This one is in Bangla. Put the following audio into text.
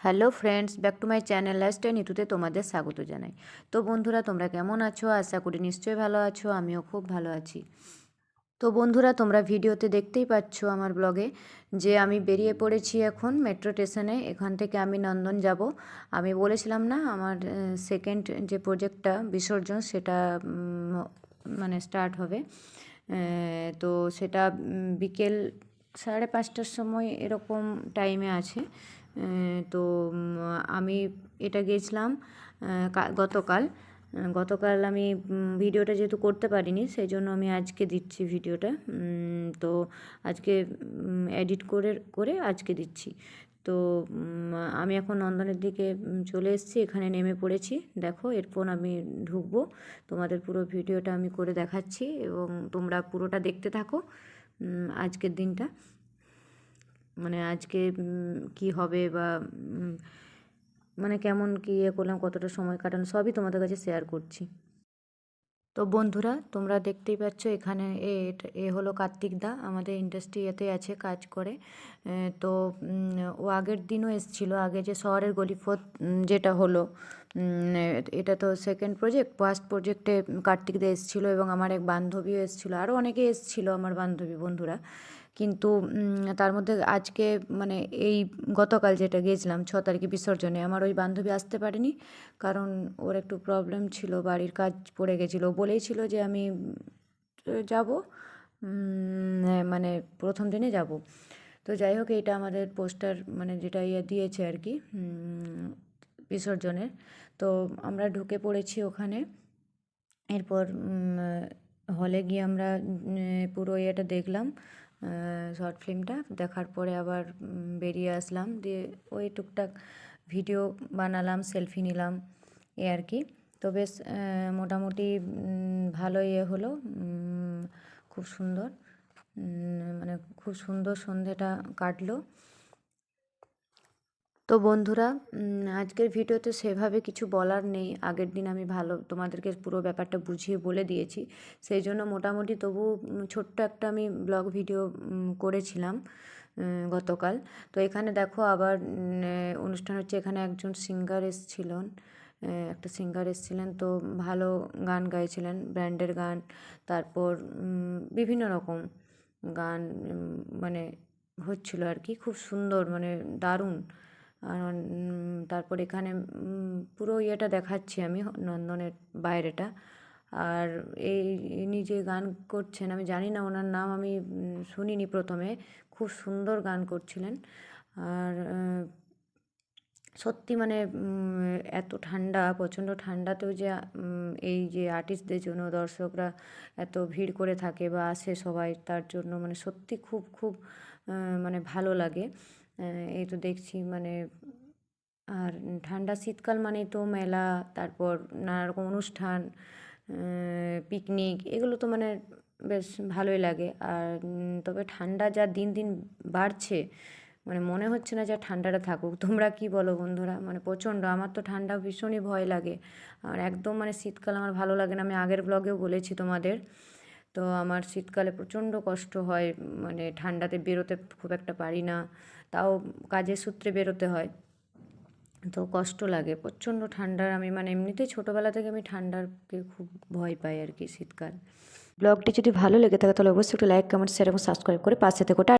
Hello friends, back to my channel lifestyle নিতুতে তোমাদের স্বাগত জানাই। তো বন্ধুরা, তোমরা কেমন আছো? আশা করি নিশ্চয়ই ভালো আছো। আমিও খুব ভালো আছি। তো বন্ধুরা, তোমরা ভিডিওতে দেখতেই পাচ্ছ আমার ব্লগে যে আমি বেরিয়ে পড়েছি এখন মেট্রো স্টেশনে। এখান থেকে আমি নন্দন যাব। আমি বলেছিলাম না আমার সেকেন্ড যে প্রজেক্টটা বিসর্জন সেটা মানে স্টার্ট হবে। তো সেটা বিকেল 5:30টার সময় এরকম টাইমে আছে। তো আমি এটা গেছিলাম গতকাল আমি ভিডিওটা যেহেতু করতে পারিনি সেই জন্য আমি আজকে দিচ্ছি ভিডিওটা। তো আজকে এডিট করে আজকে দিচ্ছি। তো আমি এখন নন্দনের দিকে চলে এসেছি, এখানে নেমে পড়েছি। দেখো, এরপর আমি ঢুকবো, তোমাদের পুরো ভিডিওটা আমি করে দেখাচ্ছি এবং তোমরা পুরোটা দেখতে থাকো। আজকের দিনটা মানে আজকে কি হবে বা মানে কেমন কী করলাম, কতটা সময় কাটানো, সবই তোমাদের কাছে শেয়ার করছি। তো বন্ধুরা, তোমরা দেখতেই পাচ্ছ এখানে এ হলো কার্তিক দা, আমাদের ইন্ডাস্ট্রি এতে আছে, কাজ করে। তো ও আগের দিনও এসেছিলো, আগে যে শহরের গলিপথ যেটা হলো, এটা তো সেকেন্ড প্রজেক্ট। ফার্স্ট প্রজেক্টে কার্তিক দা এসেছিলো এবং আমার এক বান্ধবীও এসেছিলো, আরও অনেকে এসেছিলো আমার বান্ধবী বন্ধুরা। কিন্তু তার মধ্যে আজকে মানে এই গতকাল যেটা গেছিলাম 6 তারিখে বিসর্জনে, আমার ওই বান্ধবী আসতে পারেনি, কারণ ওর একটু প্রবলেম ছিল, বাড়ির কাজ পড়ে গেছিলো। বলেইছিল যে আমি যাব, মানে প্রথম দিনে যাব। তো যাই হোক, এইটা আমাদের পোস্টার মানে যেটা দিয়েছে আর কি বিসর্জনের। তো আমরা ঢুকে পড়েছি ওখানে। এরপর হলে গিয়ে আমরা পুরো ইয়েটা দেখলাম, শর্ট ফিল্মটা দেখার পরে আবার বেরিয়ে আসলাম, দিয়ে ওই টুকটাক ভিডিও বানালাম, সেলফি নিলাম, এ আর কি। তো বেশ মোটামুটি ভালো হলো, খুব সুন্দর, মানে খুব সুন্দর সন্ধেটা কাটলো। তো বন্ধুরা, আজকের ভিডিওতে সেভাবে কিছু বলার নেই। আগের দিন আমি ভালো তোমাদেরকে পুরো ব্যাপারটা বুঝিয়ে বলে দিয়েছি, সেই জন্য মোটামুটি তবু ছোট্ট একটা আমি ব্লগ ভিডিও করেছিলাম গতকাল। তো এখানে দেখো আবার অনুষ্ঠান হচ্ছে, এখানে একজন সিঙ্গার এসেছিলেন, একটা সিঙ্গার এসেছিলেন, তো ভালো গান গাইছিলেন, ব্যান্ডের গান, তারপর বিভিন্ন রকম গান মানে হচ্ছিল আর কি, খুব সুন্দর, মানে দারুণ। আর তারপর এখানে পুরো ইয়েটা দেখাচ্ছি আমি, নন্দনের বাইরেটা। আর ইনি যে গান করছেন, আমি জানি না ওনার নাম, আমি শুনিনি প্রথমে, খুব সুন্দর গান করছিলেন। আর সত্যি মানে এত ঠান্ডা, প্রচণ্ড ঠান্ডাতেও যে এই যে আর্টিস্টদের জন্য দর্শকরা এত ভিড় করে থাকে বা আসে সবাই, তার জন্য মানে সত্যি খুব খুব মানে ভালো লাগে। এই তো দেখছি মানে, আর ঠান্ডা শীতকাল মানে তো মেলা, তারপর নানা রকম অনুষ্ঠান, পিকনিক, এগুলো তো মানে বেশ ভালোই লাগে। আর তবে ঠান্ডা যা দিন দিন বাড়ছে, মানে মনে হচ্ছে না যে ঠান্ডাটা থাকুক। তোমরা কি বলো বন্ধুরা? মানে প্রচণ্ড, আমার তো ঠান্ডা ভীষণই ভয় লাগে, আর একদম মানে শীতকাল আমার ভালো লাগে না। আমি আগের ব্লগেও বলেছি তোমাদের, তো আমার শীতকালে প্রচণ্ড কষ্ট হয়, মানে ঠান্ডাতে বেরোতে খুব একটা পারি না, তাও কাজের সূত্রে বেরোতে হয়, তো কষ্ট লাগে প্রচণ্ড ঠান্ডার। আমি মানে এমনিতেই ছোটোবেলা থেকে আমি ঠান্ডাকে খুব ভয় পাই আর কি, শীতকাল। ব্লগটি যদি ভালো লেগে থাকে তাহলে অবশ্যই একটু লাইক, কমেন্ট, শেয়ার এবং সাবস্ক্রাইব করে পাশে থেকো।